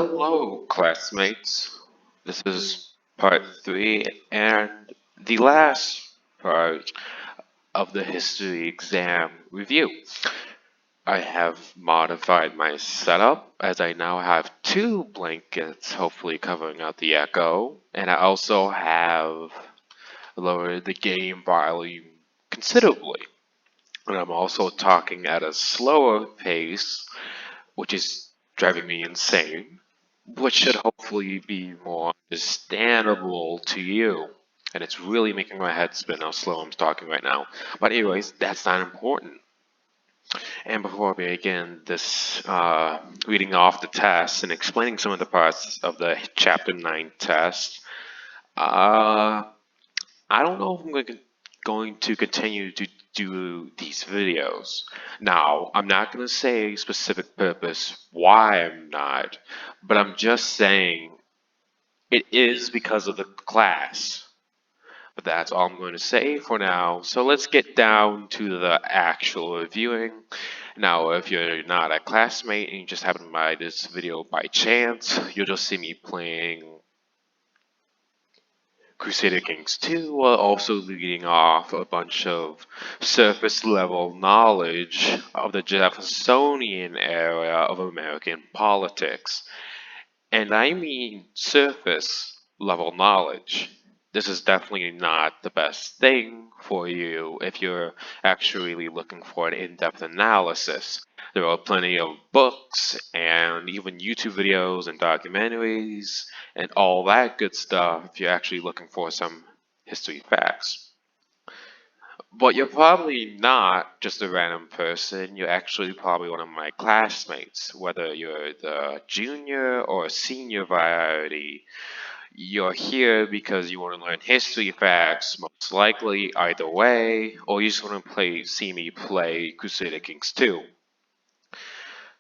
Hello, classmates. This is part three and the last part of the history exam review. I have modified my setup as I now have two blankets, hopefully covering out the echo, and I also have lowered the game volume considerably. And I'm also talking at a slower pace, which is driving me insane, which should hopefully be more understandable to you. And it's really making my head spin how slow I'm talking right now. But anyways, that's not important. And before we begin this reading off the test and explaining some of the parts of the Chapter 9 test, uh, I don't know if I'm going to continue to do these videos. Now, I'm not going to say a specific purpose why I'm not, but I'm just saying it is because of the class. But that's all I'm going to say for now. So let's get down to the actual reviewing. Now, if you're not a classmate and you just happen to buy this video by chance, you'll just see me playing Crusader Kings 2 while also leading off a bunch of surface level knowledge of the Jeffersonian era of American politics. And I mean surface level knowledge. This is definitely not the best thing for you if you're actually looking for an in-depth analysis. There are plenty of books and even YouTube videos and documentaries and all that good stuff if you're actually looking for some history facts. But you're probably not just a random person. You're actually probably one of my classmates, whether you're the junior or senior variety. You're here because you want to learn history facts, most likely either way, or you just want to see me play Crusader Kings 2.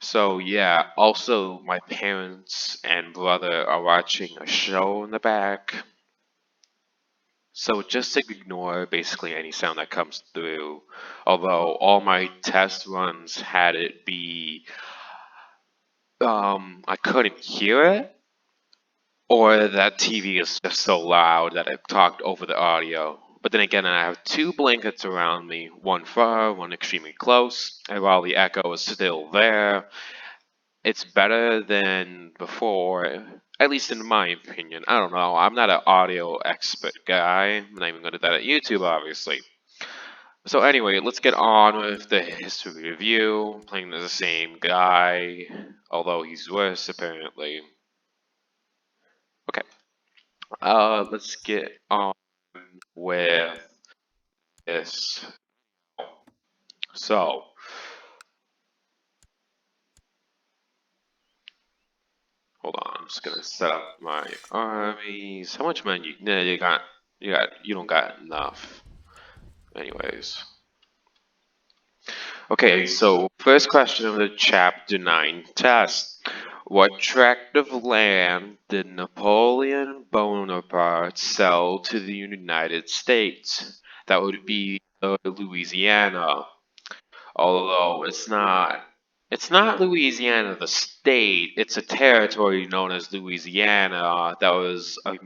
So yeah, also my parents and brother are watching a show in the back. So just ignore basically any sound that comes through. Although all my test runs had it be, I couldn't hear it, or that TV is just so loud that it talked over the audio. But then again, I have two blankets around me, one far, one extremely close, and while the echo is still there, it's better than before, at least in my opinion. I don't know. I'm not an audio expert guy. I'm not even good at that at YouTube, obviously. So anyway, let's get on with the history review. I'm playing the same guy, although he's worse apparently. Okay. Let's get on with this. So, hold on. I'm just gonna set up my armies. How much men you? Nah, you don't got enough. Anyways. Okay, so first question of the Chapter 9 test. What tract of land did Napoleon Bonaparte sell to the United States? That would be Louisiana. Although it's not Louisiana the state, it's a territory known as Louisiana that was a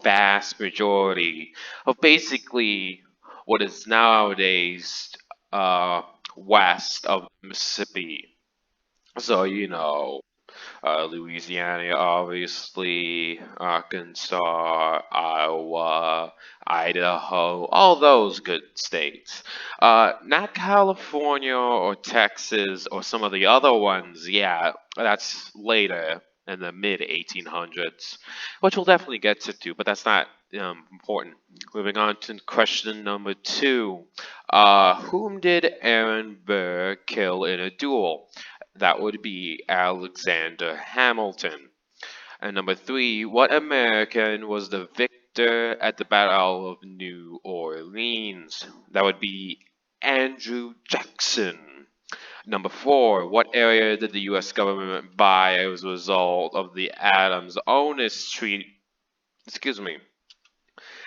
vast majority of basically what is nowadays uh, west of Mississippi. So, Louisiana, obviously, Arkansas, Iowa, Idaho, all those good states. Not California or Texas or some of the other ones. Yeah, that's later in the mid 1800s, which we'll definitely get to, but that's not important. Moving on to question number two. Whom did Aaron Burr kill in a duel? That would be Alexander Hamilton. And number three, what American was the victor at the Battle of New Orleans? That would be Andrew Jackson. Number four, what area did the U.S. government buy as a result of the Adams-Onis Treaty? Excuse me,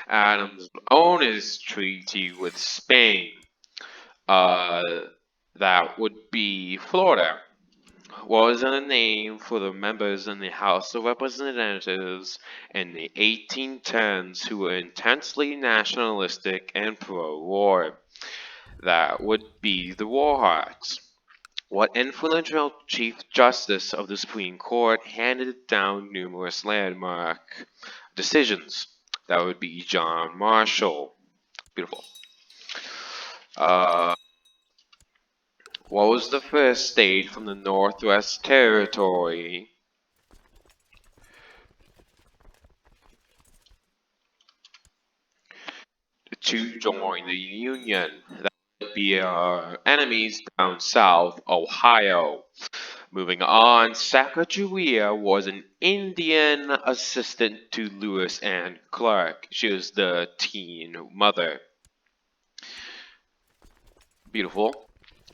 Adams-Onis Treaty with Spain. Uh, that would be Florida. was a name for the members in the House of Representatives in the 1810s who were intensely nationalistic and pro-war. That would be the Warhawks. What influential Chief Justice of the Supreme Court handed down numerous landmark decisions? That would be John Marshall. Beautiful. Uh, what was the first state from the Northwest Territory to join the Union? That would be our enemies down south, Ohio. Moving on, Sacagawea was an Indian assistant to Lewis and Clark. She was the teen mother. Beautiful.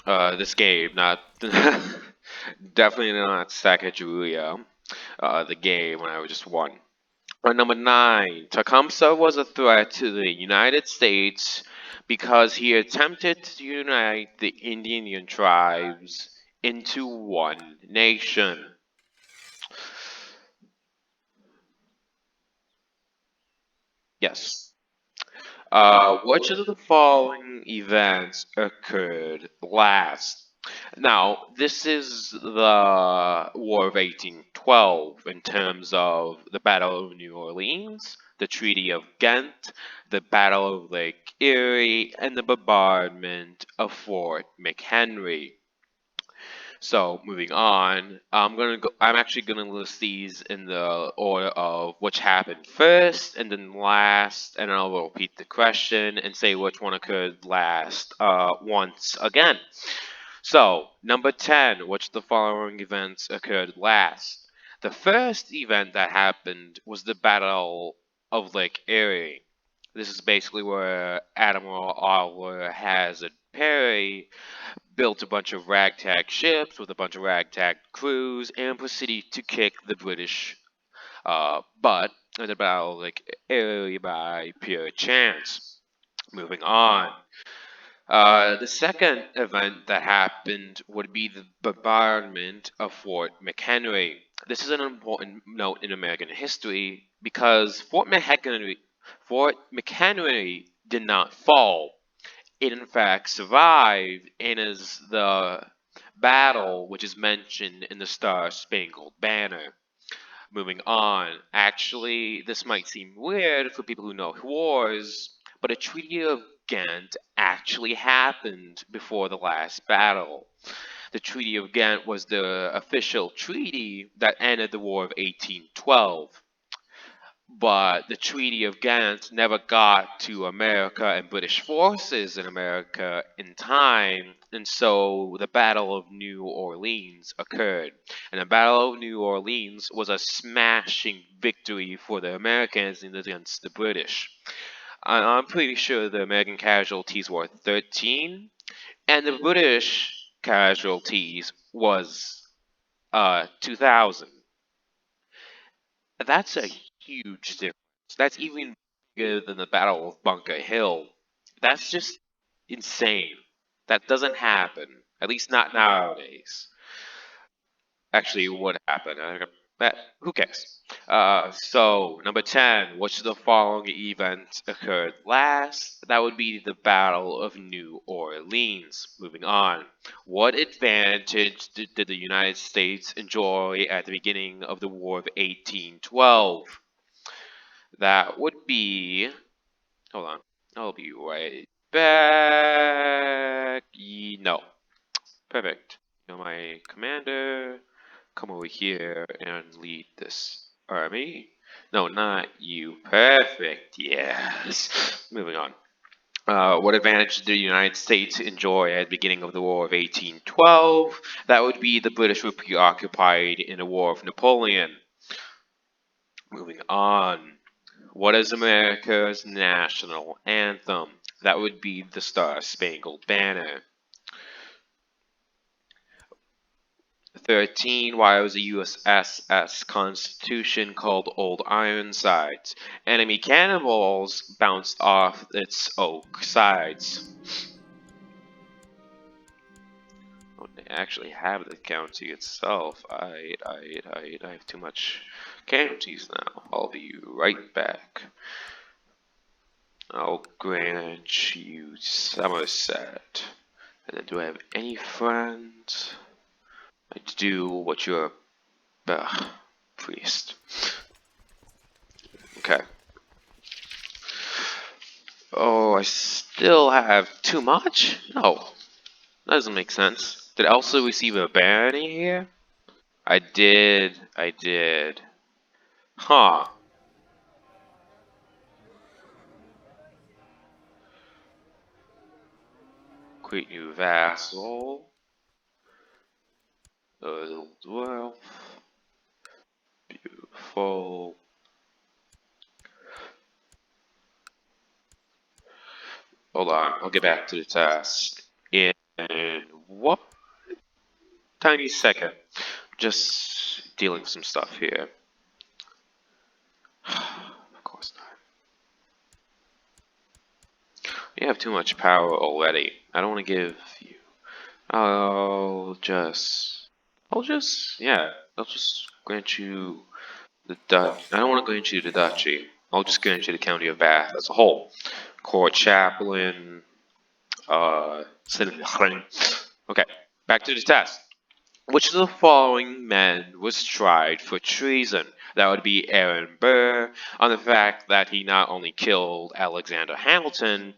This game, not definitely not Sacagawea. The game when I just won. Number 9, Tecumseh was a threat to the United States because he attempted to unite the Indian tribes into one nation. Yes. Which of the following events occurred last? Now, this is the War of 1812 in terms of the Battle of New Orleans, the Treaty of Ghent, the Battle of Lake Erie, and the bombardment of Fort McHenry. So moving on, I'm actually gonna list these in the order of which happened first and then last, and I'll repeat the question and say which one occurred last once again. So number 10, which of the following events occurred last? The first event that happened was the Battle of Lake Erie. This is basically where Admiral Oliver Hazard Perry built a bunch of ragtag ships with a bunch of ragtag crews and proceeded to kick the British butt in the Battle of Lake Erie by pure chance. Moving on. The second event that happened would be the bombardment of Fort McHenry. This is an important note in American history because Fort McHenry did not fall. It in fact survived and is the battle which is mentioned in the Star Spangled Banner. Moving on, actually, this might seem weird for people who know wars, but a Treaty of Ghent actually happened before the last battle. The Treaty of Ghent was the official treaty that ended the War of 1812. But the Treaty of Ghent never got to America and British forces in America in time, and so the Battle of New Orleans occurred. And the Battle of New Orleans was a smashing victory for the Americans against the British. I'm pretty sure the American casualties were 13, and the British casualties was 2,000. That's a huge difference. That's even bigger than the Battle of Bunker Hill. That's just insane. That doesn't happen. At least not nowadays. Actually, what happened? Who cares? So, number 10, which of the following events occurred last? That would be the Battle of New Orleans. Moving on. What advantage did the United States enjoy at the beginning of the War of 1812? That would be. Hold on. I'll be right back. No. Perfect. You're my commander. Come over here and lead this army. No, not you. Perfect. Yes. Moving on. What advantage did the United States enjoy at the beginning of the War of 1812? That would be the British were preoccupied in the War of Napoleon. Moving on. What is America's national anthem? That would be the Star Spangled Banner. 13. Why was the USS Constitution called Old Ironsides? Enemy cannonballs bounced off its oak sides. Oh, actually have the county itself. I have too much counties now. I'll be right back. I'll grant you Somerset. And then do I have any friends? I do, what you're a priest. Okay. Oh, I still have too much? No, that doesn't make sense. Did I also receive a bounty here? I did. Huh. Create new vassal. Dwarf. Beautiful. Hold on, I'll get back to the task in what tiny second. Just dealing with some stuff here. Of course not. You have too much power already. I don't want to give you. Yeah, I'll just grant you the Dutch. I don't want to grant you the duchy. I'll just grant you the county of Bath as a whole. Court chaplain, citizen. Okay, back to the test. Which of the following men was tried for treason? That would be Aaron Burr, on the fact that he not only killed Alexander Hamilton,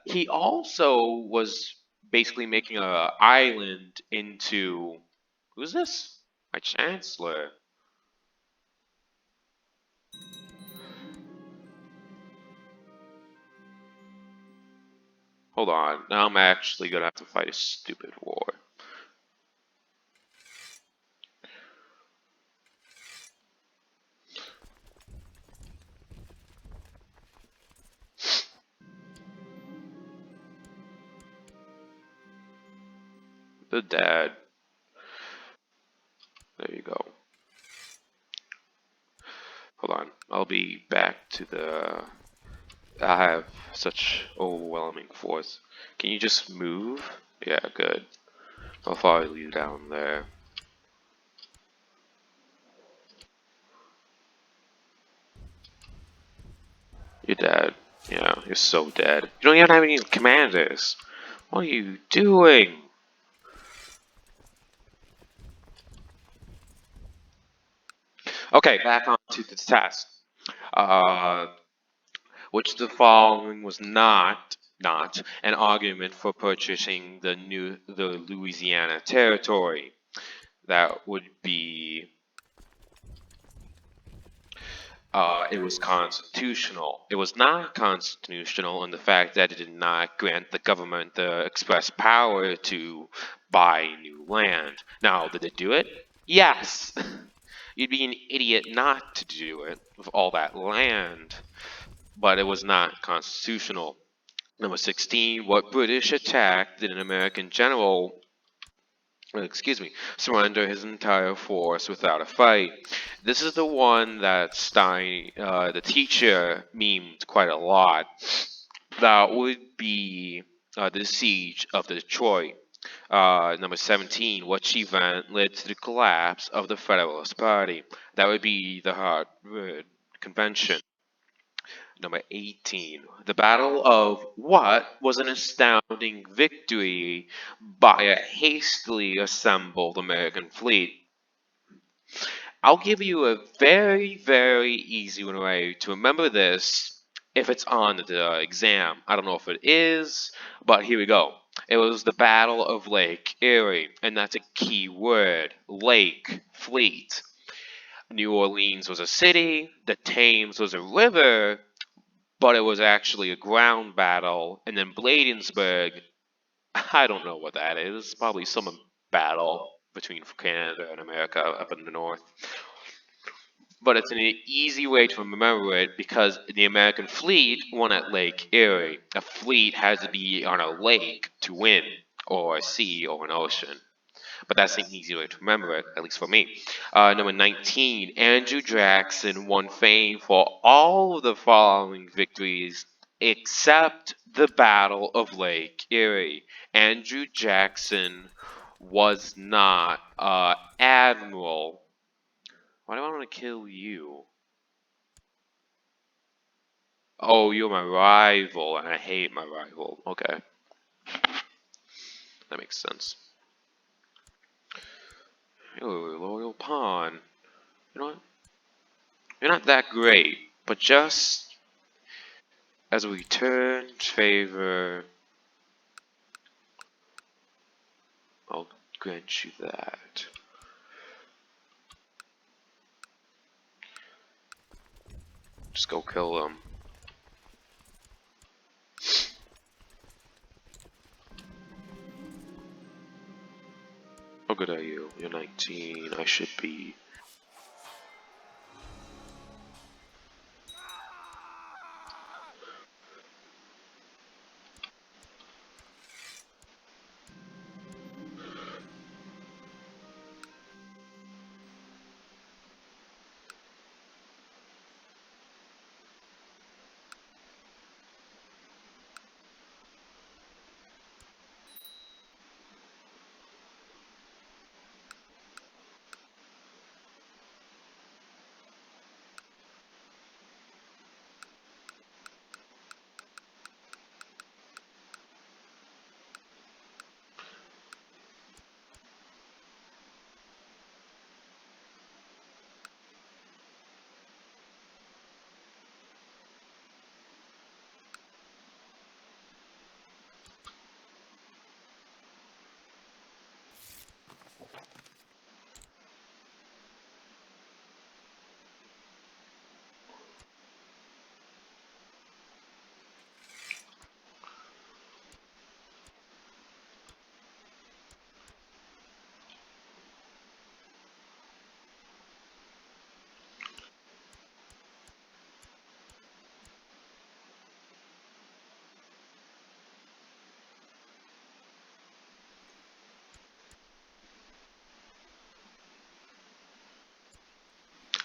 he also was basically making an island into. Who's this? My chancellor. Hold on, now I'm actually gonna have to fight a stupid war. The dad. There you go. Hold on, I'll be back to the. I have such overwhelming force. Can you just move? Yeah, good. I'll follow you down there. You're dead. Yeah, you're so dead. You don't even have any commanders. What are you doing? Okay, back on to the task. Uh, which of the following was not an argument for purchasing the Louisiana territory? That would be it was constitutional. It was not constitutional in the fact that it did not grant the government the express power to buy new land. Now, did it do it? Yes. You'd be an idiot not to do it with all that land. But it was not constitutional. Number 16, what British attack did an American general surrender his entire force without a fight? This is the one that the teacher, memed quite a lot. That would be the siege of Detroit. Number 17, which event led to the collapse of the Federalist Party? That would be the Harvard Convention. Number 18, the Battle of what was an astounding victory by a hastily assembled American fleet? I'll give you a very, very easy way to remember this if it's on the exam. I don't know if it is, but here we go. It was the Battle of Lake Erie, and that's a key word. Lake, fleet. New Orleans was a city, the Thames was a river, but it was actually a ground battle. And then Bladensburg, I don't know what that is. Probably some battle between Canada and America up in the north. But it's an easy way to remember it because the American fleet won at Lake Erie. A fleet has to be on a lake to win, or a sea, or an ocean. But that's an easy way to remember it, at least for me. Number 19, Andrew Jackson won fame for all of the following victories except the Battle of Lake Erie. Andrew Jackson was not Admiral. Why do I want to kill you? Oh, you're my rival, and I hate my rival. Okay, that makes sense. Ooh, loyal pawn. You know what? You're not that great, but just as a return favor, I'll grant you that. Just go kill them. How good are you? You're 19. I should be.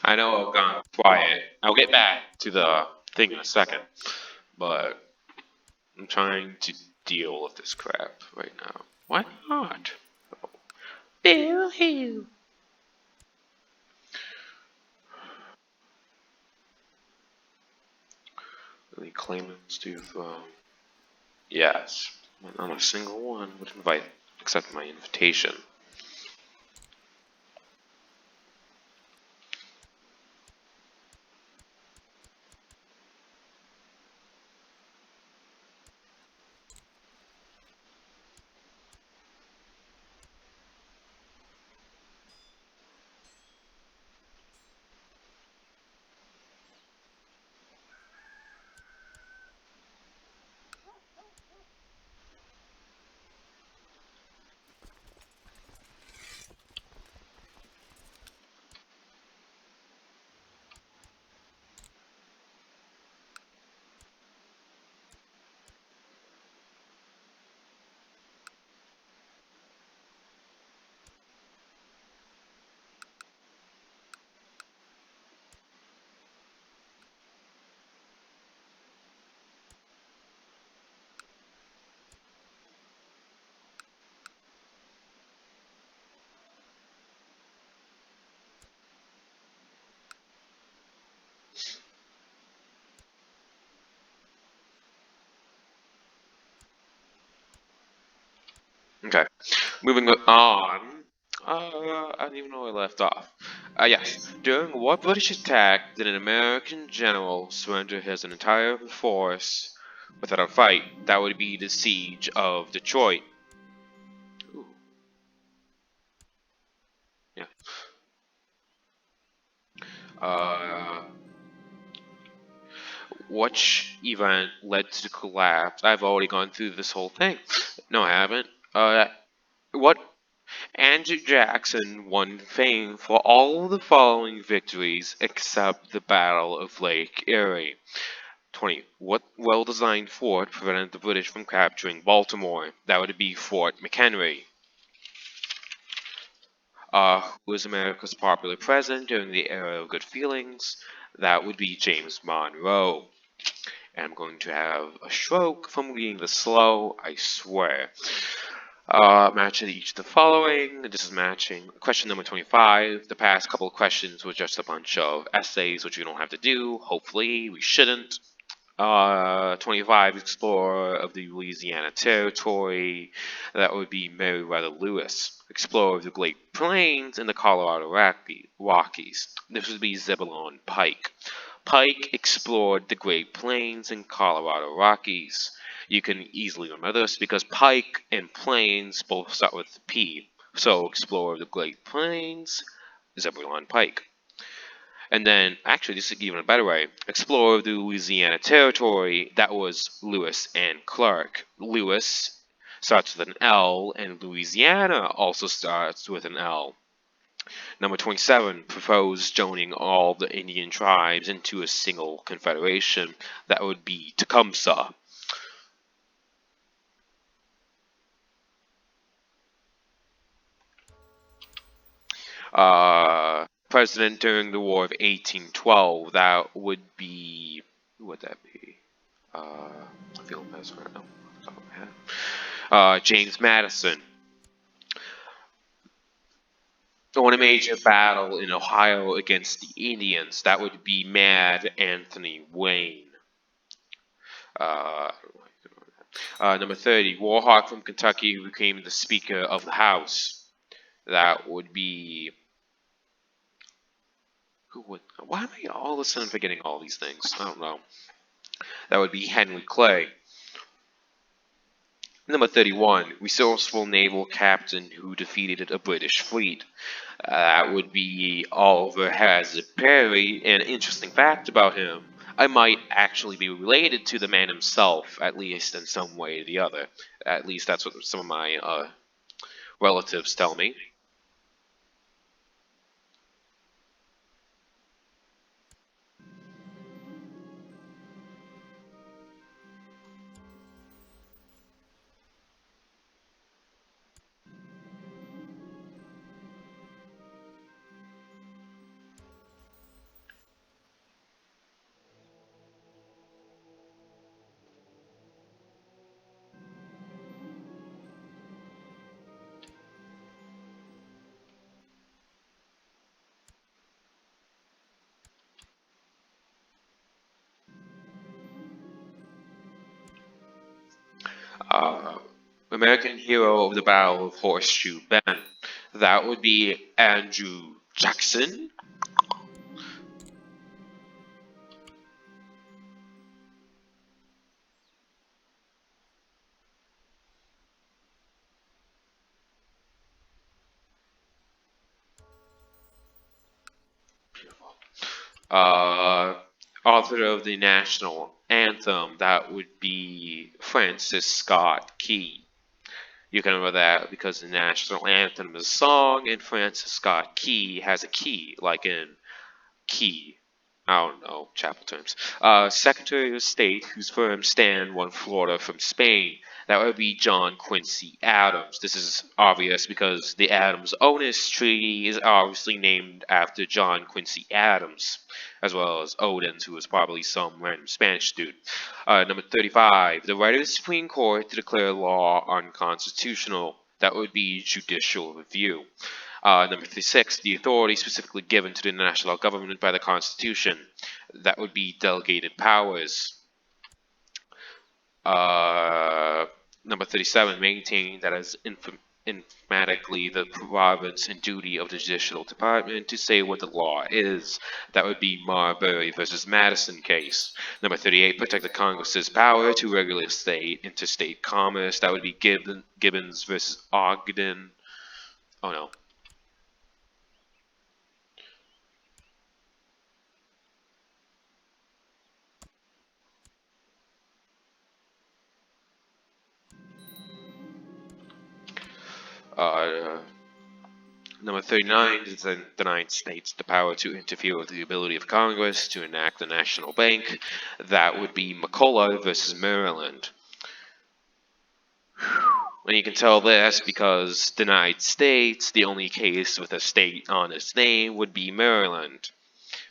I know I've gone quiet. I'll get back to the thing in a second, but I'm trying to deal with this crap right now. Why not? Bill Hill. Any claimants to the throne? Yes. But not a single one would accept my invitation. Okay. Moving on. I don't even know where I left off. Yes. During what British attack did an American general surrender his entire force without a fight? That would be the siege of Detroit. Ooh, yeah. Uh, which event led to the collapse? I've already gone through this whole thing. No, I haven't. What Andrew Jackson won fame for all of the following victories except the Battle of Lake Erie. 20. What well-designed fort prevented the British from capturing Baltimore? That would be Fort McHenry. Who was America's popular president during the era of good feelings? That would be James Monroe. And I'm going to have a stroke from reading this slow, I swear. Match each of the following. This is matching. Question number 25. The past couple of questions were just a bunch of essays, which we don't have to do. Hopefully, we shouldn't. 25, explorer of the Louisiana Territory. That would be Meriwether Lewis. Explorer of the Great Plains and the Colorado Rockies. This would be Zebulon Pike. Pike explored the Great Plains and Colorado Rockies. You can easily remember this because Pike and Plains both start with P. So, explorer of the Great Plains, Zebulon Pike. And then, actually, this is even a better way. Explorer of the Louisiana Territory, that was Lewis and Clark. Lewis starts with an L, and Louisiana also starts with an L. Number 27 proposed joining all the Indian tribes into a single confederation. That would be Tecumseh. President during the War of 1812. That would be. Who would that be? I feel embarrassed right now. Off the top of my head. James Madison. Won a major battle in Ohio against the Indians. That would be Mad Anthony Wayne. Uh, Number 30, Warhawk from Kentucky who became the Speaker of the House. That would be. Who would? Why am I all of a sudden forgetting all these things? I don't know. That would be Henry Clay. Number 31, resourceful naval captain who defeated a British fleet. That would be Oliver Hazard Perry. An interesting fact about him, I might actually be related to the man himself, at least in some way or the other. At least that's what some of my relatives tell me. Uh, American hero of the Battle of Horseshoe Bend. That would be Andrew Jackson. Uh, Author of the national anthem. That would be Francis Scott Key. You can remember that because the national anthem is a song, and Francis Scott Key has a key, like in key. I don't know, chapel terms. Secretary of State whose firm stand won Florida from Spain. That would be John Quincy Adams. This is obvious because the Adams-Onis Treaty is obviously named after John Quincy Adams, as well as Oden's, who was probably some random Spanish dude. Number 35, the right of the Supreme Court to declare law unconstitutional. That would be judicial review. Number 36, the authority specifically given to the national government by the Constitution. That would be delegated powers. Uh, Number 37, maintaining that as emphatically the province and duty of the judicial department to say what the law is. That would be Marbury versus Madison case. Number 38, protect the Congress's power to regulate state interstate commerce. That would be Gibbons versus Ogden. Oh no. Uh, Number 39 is the United States the power to interfere with the ability of Congress to enact the national bank. That would be McCulloch versus Maryland. And you can tell this because the United States, the only case with a state on its name would be Maryland.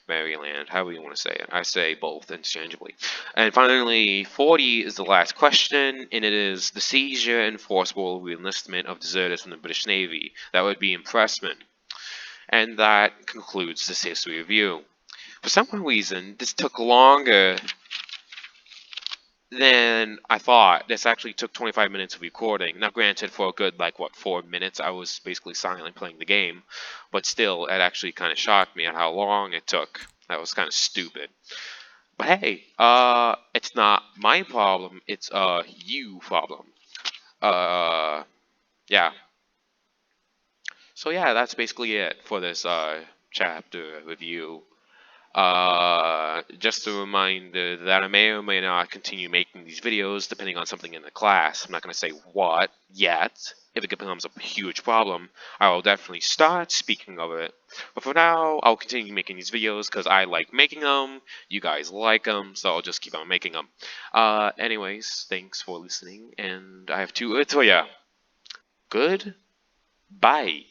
Maryland, however you want to say it. I say both interchangeably. And finally, 40 is the last question, and it is the seizure and forcible reenlistment of deserters from the British Navy. That would be impressment. And that concludes this history review. For some reason, this took longer than I thought. This actually took 25 minutes of recording. Now, granted, for a good, 4 minutes, I was basically silent playing the game. But still, it actually kind of shocked me at how long it took. That was kind of stupid. But hey, it's not my problem. It's you problem. Yeah. So yeah, that's basically it for this chapter review. Just a reminder that I may or may not continue making these videos depending on something in the class. I'm not going to say what yet. If it becomes a huge problem, I will definitely start speaking of it. But for now, I'll continue making these videos because I like making them. You guys like them, so I'll just keep on making them. Anyways, thanks for listening, and I have two words for ya. Good bye.